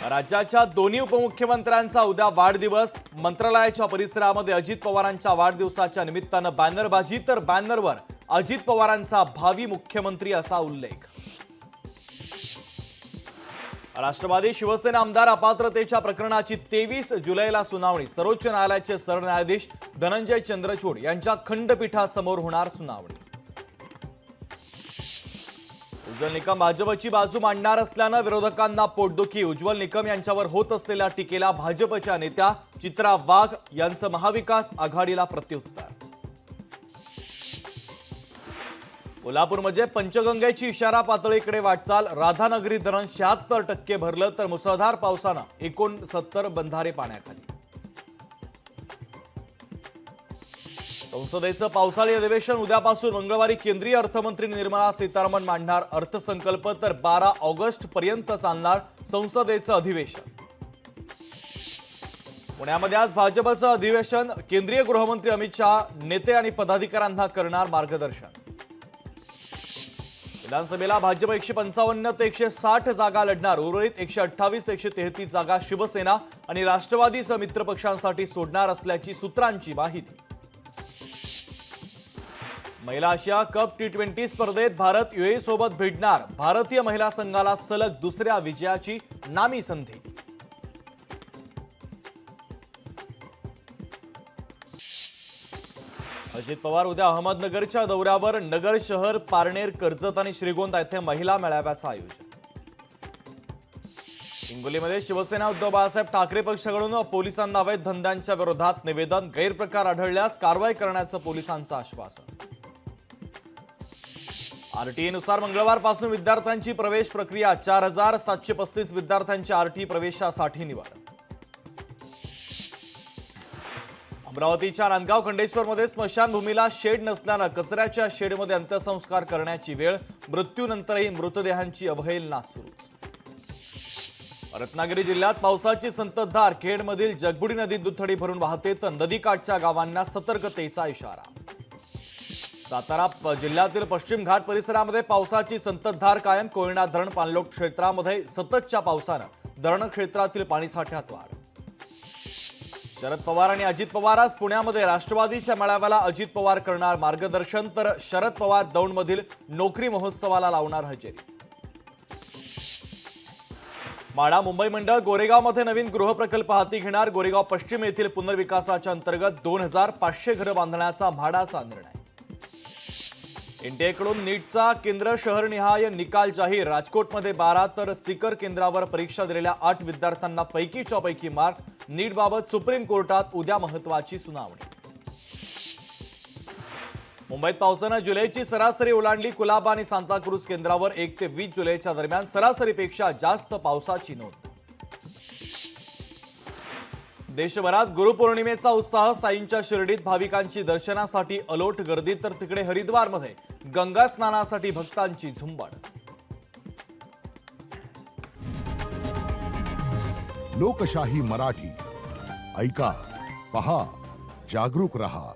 राज्याच्या दोन्ही उपमुख्यमंत्र्यांचा उद्या वाढदिवस। मंत्रालयाच्या परिसरामध्ये अजित पवारांच्या वाढदिवसाच्या निमित्तानं बॅनरबाजी, तर बॅनरवर अजित पवारांचा भावी मुख्यमंत्री असा उल्लेख। राष्ट्रवादी शिवसेना आमदार अपात्रतेच्या प्रकरणाची 23 जुलैला सुनावणी। सर्वोच्च न्यायालयाचे सरन्यायाधीश धनंजय चंद्रचूड यांच्या खंडपीठासमोर होणार सुनावणी। उज्ज्वल निकम भाजपची बाजू मांडणार असल्यानं विरोधकांना पोटदुखी। उज्ज्वल निकम यांच्यावर होत असलेल्या टीकेला भाजपच्या नेत्या चित्रा वाघ यांचं महाविकास आघाडीला प्रत्युत्तर। कोल्हापूरमध्ये पंचगंगेची इशारा पातळीकडे वाटचाल। राधानगरी धरण 76% भरलं, तर मुसळधार पावसानं 69 बंधारे पाण्याखाली। संसदेचं पावसाळी अधिवेशन उद्यापासून। मंगळवारी केंद्रीय अर्थमंत्री निर्मला सीतारामन मांडणार अर्थसंकल्प, तर 12 ऑगस्ट पर्यंत चालणार संसदेचं अधिवेशन। पुण्यामध्ये आज भाजपचं अधिवेशन। केंद्रीय गृहमंत्री अमित शाह नेते आणि पदाधिकाऱ्यांना करणार मार्गदर्शन। विधानसभेला भाजप 155 ते 160 जागा लढणार। उर्वरित 128 ते 133 जागा शिवसेना आणि राष्ट्रवादीसह मित्र पक्षांसाठी सोडणार असल्याची सूत्रांची माहिती। महिला आशिया कप T20 स्पर्धेत भारत UAE सोबत भिडणार। भारतीय महिला संघाला सलग दुसऱ्या विजयाची नामी संधी। अजित पवार उद्या अहमदनगरच्या दौऱ्यावर। नगर शहर, पारनेर, कर्जत आणि श्रीगोंदा येथे महिला मेळाव्याचं आयोजन। हिंगोलीमध्ये शिवसेना उद्धव बाळासाहेब ठाकरे पक्षाकडून पोलिसांना अवैध धंद्यांच्या विरोधात निवेदन। गैरप्रकार आढळल्यास कारवाई करण्याचं पोलिसांचं आश्वासन। RTE नुसार मंगळवारपासून विद्यार्थ्यांची प्रवेश प्रक्रिया। 4735 विद्यार्थ्यांची RTE प्रवेशासाठी निवड। अमरावतीच्या नांदगाव खंडेश्वरमध्ये स्मशानभूमीला शेड नसल्यानं कचऱ्याच्या शेडमध्ये अंत्यसंस्कार करण्याची वेळ। मृत्यूनंतरही मृतदेहांची अवहेलना सुरूच। रत्नागिरी जिल्ह्यात पावसाची संततधार। खेडमधील जगबुडी नदी दुथडी भरून वाहते, तर नदीकाठच्या गावांना सतर्कतेचा इशारा। सातारा जिल्ह्यातील पश्चिम घाट परिसरामध्ये पावसाची संततधार कायम। कोयना धरण पाणलोट क्षेत्रामध्ये सततच्या पावसानं धरण क्षेत्रातील पाणीसाठ्यात वाढ। शरद पवार आणि अजित पवार आज पुण्यामध्ये राष्ट्रवादीच्या मेळाव्याला अजित पवार करणार मार्गदर्शन, तर शरद पवार दौंडमधील नोकरी महोत्सवाला लावणार हजेरी। माढा मुंबई मंडळ गोरेगावमध्ये नवीन गृहप्रकल्प हाती घेणार। गोरेगाव पश्चिम येथील पुनर्विकासाच्या अंतर्गत 2500 घरं बांधण्याचा म्हाडाचा निर्णय। एनटीएकडून नीटचा केंद्र शहरनिहाय निकाल जाहीर। राजकोटमध्ये 12 तर सीकर केंद्रावर परीक्षा दिलेल्या 8 विद्यार्थ्यांना पैकीच्या पैकी मार्क। नीटबाबत सुप्रीम कोर्टात उद्या महत्त्वाची सुनावणी। मुंबईत पावसानं जुलैची सरासरी ओलांडली। कुलाबा आणि सांताक्रूज केंद्रावर 1 ते 20 जुलैच्या दरम्यान सरासरीपेक्षा जास्त पावसाची नोंद। देशभरात गुरुपौर्णिमेचा उत्साह। साईंच्या शिर्डीत भाविकांची दर्शनासाठी अलोट गर्दी, तर तिकडे हरिद्वारमध्ये गंगा स्नानासाठी भक्तांची झुंबड। लोकशाही मराठी ऐका, पहा, जागरूक रहा।